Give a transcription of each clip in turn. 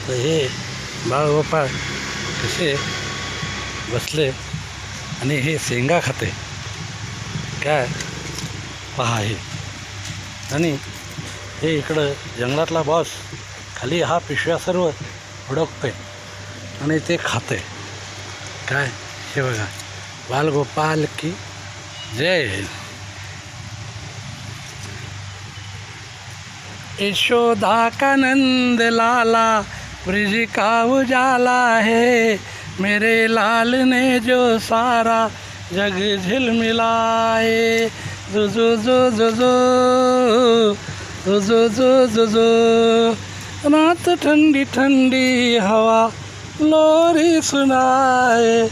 तर हे बाळगोपाळ कसे बसले आणि हे शेंगा खाते काय पहा हे. आणि हे इकडं जंगलातला बॉस खाली हा पिशव्या सर्व हुडकते आणि ते खाते काय. हे बघा, बालगोपाल की जय. यशोदा का नंद लाला ब्रिज का उजाला है, मेरे लाल ने जो सारा जग झिलमिलाए. जो जो जो जो जो जो जो जो जो रात ठंडी ठंडी हवा लोरी सुनाए,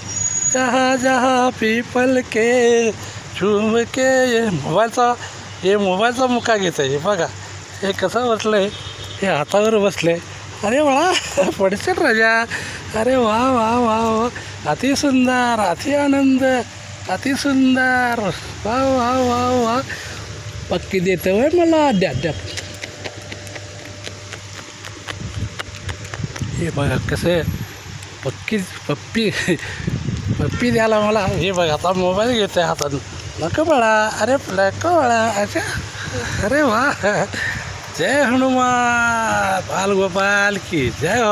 जहाँ जहाँ पीपल के झूम के. हे मोबाईलचा मुका घेत आहे. बघा हे कसं बसलं आहे, हे हातावर बसले. अरे वा पडसेल राजा. अरे वा वा वा वा, अति सुंदर, अति आनंद, अति सुंदर. वा वा वा वा, पक्की देते होय मला द्या द्या. हे बघा कसे पप्पी द्यायला मला. हे बघा आता मोबाईल घेते हातात. नको बाळा, अरे नको बाळा. अच्छा, अरे वा. जय हनुमान, बालगोपाल की जय.